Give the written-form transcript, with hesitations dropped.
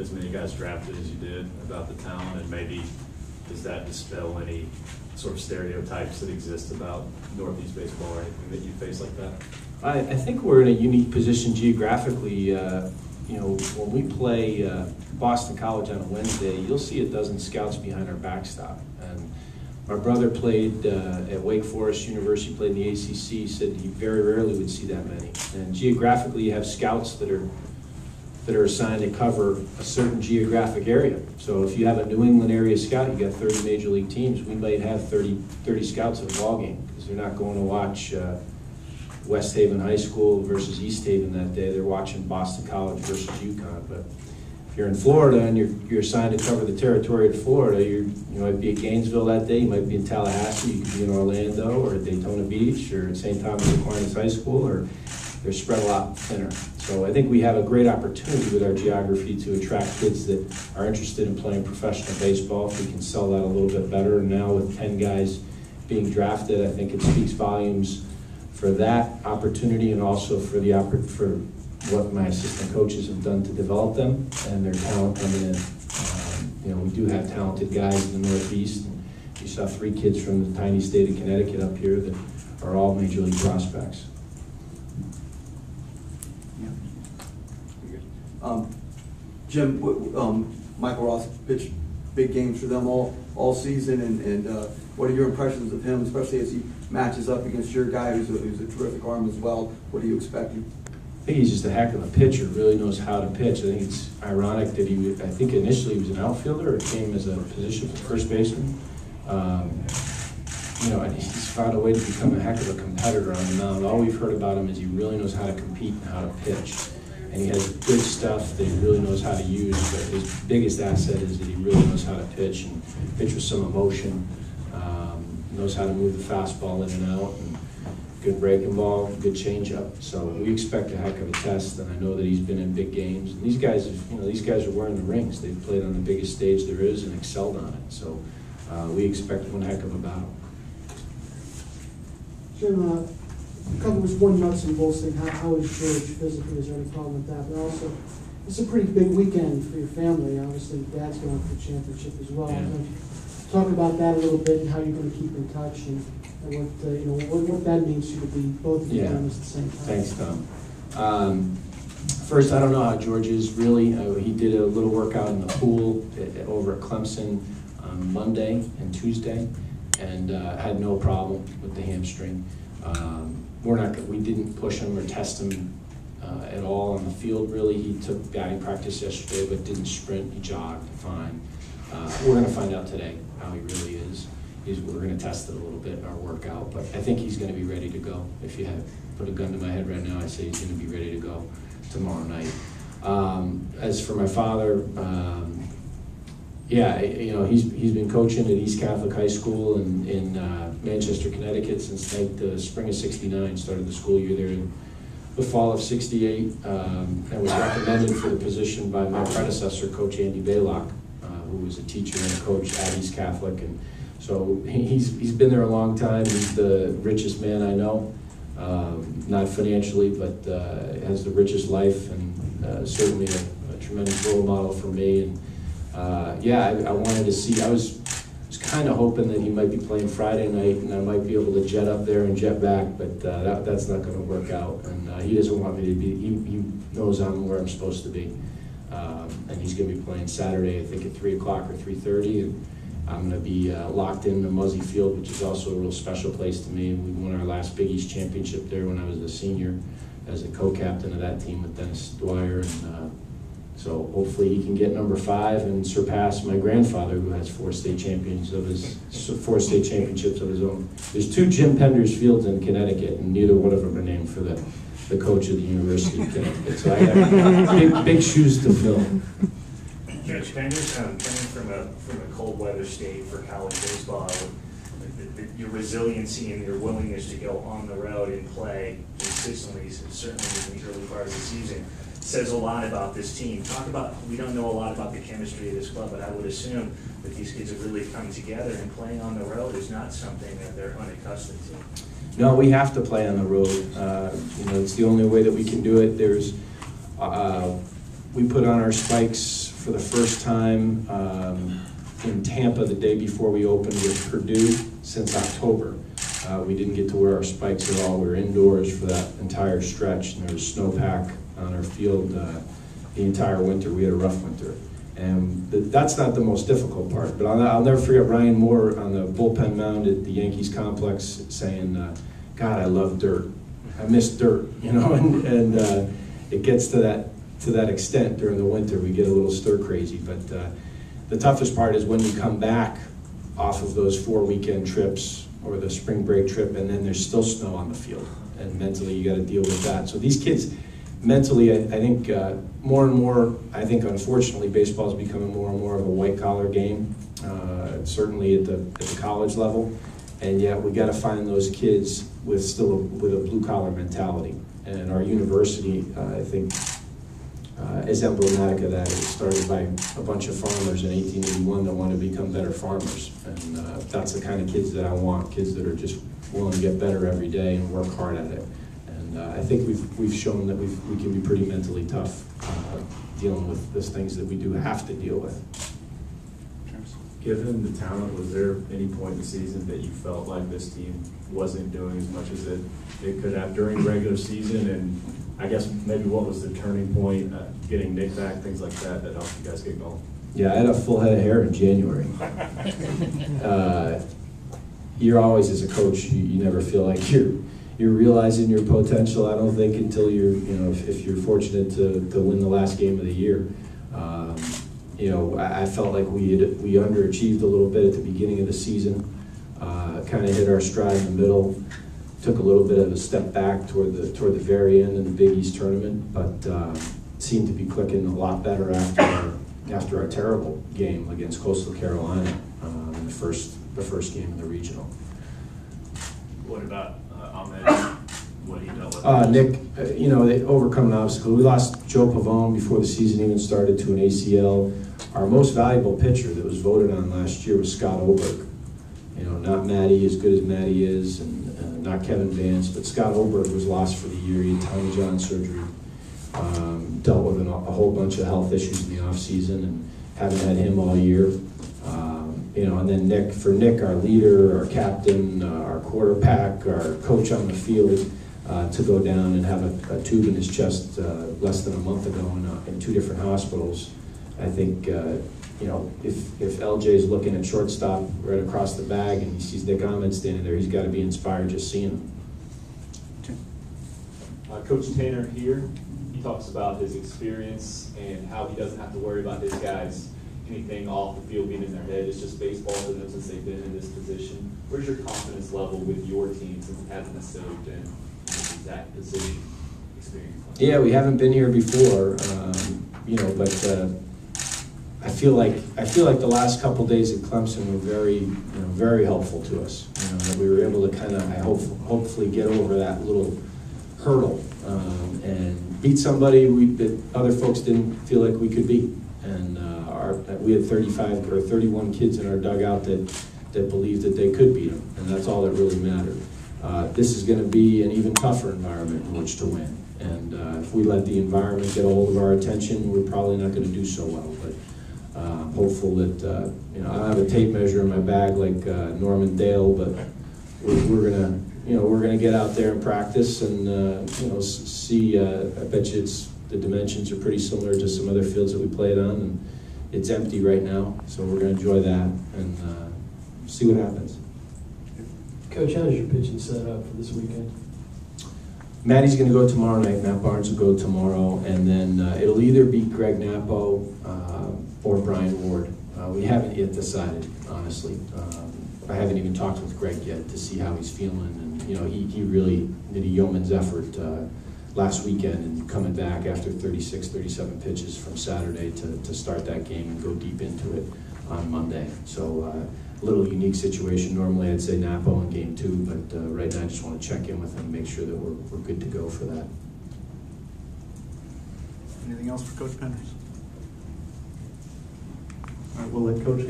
as many guys drafted as you did about the town, and maybe does that dispel any sort of stereotypes that exist about Northeast baseball or anything that you face like that? I think we're in a unique position geographically. You know, when we play Boston College on a Wednesday, you'll see a dozen scouts behind our backstop. And my brother played at Wake Forest University, played in the ACC, said he very rarely would see that many. And geographically, you have scouts that are assigned to cover a certain geographic area. So if you have a New England area scout, you got 30 major league teams, we might have 30 scouts at a ball game because they're not going to watch West Haven High School versus East Haven that day. They're watching Boston College versus UConn. But if you're in Florida and you're assigned to cover the territory of Florida, you might be at Gainesville that day, you might be in Tallahassee, you could be in Orlando or at Daytona Beach or at St. Thomas Aquinas High School, or they're spread a lot thinner. So I think we have a great opportunity with our geography to attract kids that are interested in playing professional baseball. If we can sell that a little bit better, and now with 10 guys being drafted, I think it speaks volumes for that opportunity and also for what my assistant coaches have done to develop them and their talent coming in. You know, we do have talented guys in the Northeast. You saw 3 kids from the tiny state of Connecticut up here that are all major league prospects. Jim, Michael Ross pitched big games for them all season, and what are your impressions of him, especially as he matches up against your guy who's a terrific arm as well? What are you expecting? I think he's just a heck of a pitcher, really knows how to pitch. I think it's ironic that I think initially he was an outfielder or came as a position for first baseman. You know, and he's found a way to become a heck of a competitor on the mound. All we've heard about him is he really knows how to compete and how to pitch. And he has good stuff that he really knows how to use, but his biggest asset is that he really knows how to pitch and pitch with some emotion, knows how to move the fastball in and out, and good breaking ball, good changeup. So we expect a heck of a test, and I know that he's been in big games. And these guys are wearing the rings. They've played on the biggest stage there is and excelled on it. So we expect one heck of a battle. Jim, a couple was one nuts and bolts thing. How is George physically? Is there any problem with that? But also, it's a pretty big weekend for your family. Obviously, Dad's going for the championship as well. Yeah. Talk about that a little bit and how you're going to keep in touch and what that means to you to be both of you at the same time. Thanks, Tom. First, I don't know how George is really. He did a little workout in the pool over at Clemson on Monday and Tuesday, and had no problem with the hamstring. We didn't push him or test him at all on the field, really. He took batting practice yesterday, but didn't sprint. He jogged fine. We're going to find out today how he really is. We're going to test it a little bit in our workout, but I think he's going to be ready to go. If you had put a gun to my head right now, I'd say he's going to be ready to go tomorrow night. As for my father, he's been coaching at East Catholic High School in Manchester, Connecticut since the spring of '69. Started the school year there in the fall of '68, and was recommended for the position by my predecessor, Coach Andy Baylock, who was a teacher and a coach at East Catholic. And so he's been there a long time. He's the richest man I know, not financially, but has the richest life, and certainly a tremendous role model for me. And I wanted to see. I was kind of hoping that he might be playing Friday night, and I might be able to jet up there and jet back, but that's not going to work out. And he doesn't want me to be. He knows I'm where I'm supposed to be, and he's going to be playing Saturday, I think at 3 o'clock or 3:30, and I'm going to be locked in the Muzzy Field, which is also a real special place to me. We won our last Big East championship there when I was a senior, as a co-captain of that team with Dennis Dwyer, and so hopefully he can get number 5 and surpass my grandfather, who has 4 state championships of his own. There's 2 Jim Penders fields in Connecticut, and neither one of them are named for the coach of the University of Connecticut. So I have big shoes to fill. Judge Penders, coming from a cold weather state for college baseball, your resiliency and your willingness to go on the road and play consistently, certainly in the early part of the season, says a lot about this team. We don't know a lot about the chemistry of this club, but I would assume that these kids have really come together, and playing on the road is not something that they're unaccustomed to. No, we have to play on the road. It's the only way that we can do it. We put on our spikes for the first time in Tampa the day before we opened with Purdue since October. We didn't get to wear our spikes at all. We were indoors for that entire stretch, and there was snowpack on our field the entire winter. We had a rough winter. And that's not the most difficult part, but I'll never forget Ryan Moore on the bullpen mound at the Yankees complex saying, God, I love dirt. I miss dirt, you know, and it gets to that extent during the winter. We get a little stir crazy, but the toughest part is when you come back off of those 4 weekend trips or the spring break trip, and then there's still snow on the field, and mentally you got to deal with that. So these kids, mentally, I think more and more, I think unfortunately baseball is becoming more and more of a white collar game, certainly at the college level, and yet we got to find those kids with a blue collar mentality. And our university, I think, is emblematic of that. It was started by a bunch of farmers in 1881 that want to become better farmers, and that's the kind of kids that I want, kids that are just willing to get better every day and work hard at it. I think we've shown that we can be pretty mentally tough dealing with those things that we do have to deal with. Given the talent, was there any point in the season that you felt like this team wasn't doing as much as it could have during the regular season? And I guess maybe what was the turning point, getting Nick back, things like that helped you guys get going? Yeah, I had a full head of hair in January. You're always, as a coach, you never feel like you're realizing your potential. I don't think until if you're fortunate to win the last game of the year. I felt like we underachieved a little bit at the beginning of the season. Kind of hit our stride in the middle. Took a little bit of a step back toward the very end of the Big East tournament, but seemed to be clicking a lot better after our terrible game against Coastal Carolina in the first game of the regional. What about Ahmed? What he dealt with? Nick, they overcome an obstacle. We lost Joe Pavone before the season even started to an ACL. Our most valuable pitcher that was voted on last year was Scott Oberg. Not Matty, as good as Matty is, and not Kevin Vance, but Scott Oberg was lost for the year. He had Tommy John surgery, dealt with a whole bunch of health issues in the offseason, and haven't had him all year. And then Nick, our leader, our captain, our quarterback, our coach on the field, to go down and have a tube in his chest less than a month ago in 2 different hospitals. I think, if LJ is looking at shortstop right across the bag and he sees Nick Ahmed standing there, he's got to be inspired just seeing him. Coach Tanner here, he talks about his experience and how he doesn't have to worry about his guys anything off the field being in their head. It's just baseball to them since they've been in this position. Where's your confidence level with your team since it hasn't necessarily been this exact position experience? Yeah, we haven't been here before, but I feel like the last couple days at Clemson were very helpful to us. That we were able to kind of, hopefully get over that little hurdle and beat somebody that other folks didn't feel like we could beat. And we had 35 or 31 kids in our dugout that believed that they could beat them, and that's all that really mattered. This is going to be an even tougher environment in which to win. And if we let the environment get a hold of our attention, we're probably not going to do so well. But I'm hopeful that I don't have a tape measure in my bag like Norman Dale, but we're gonna get out there and practice and see. I bet you the dimensions are pretty similar to some other fields that we played on, and it's empty right now, so we're gonna enjoy that and see what happens. Coach, how's your pitching set up for this weekend? Matty's going to go tomorrow night. Matt Barnes will go tomorrow, and then it'll either be Greg Nappo or Brian Ward. We haven't yet decided, honestly. I haven't even talked with Greg yet to see how he's feeling, and he really did a yeoman's effort last weekend and coming back after 36, 37 pitches from Saturday to start that game and go deep into it on Monday. So a little unique situation. Normally I'd say Napo in game 2, but right now I just want to check in with him and make sure that we're good to go for that. Anything else for Coach Penders? All right, we'll let Coach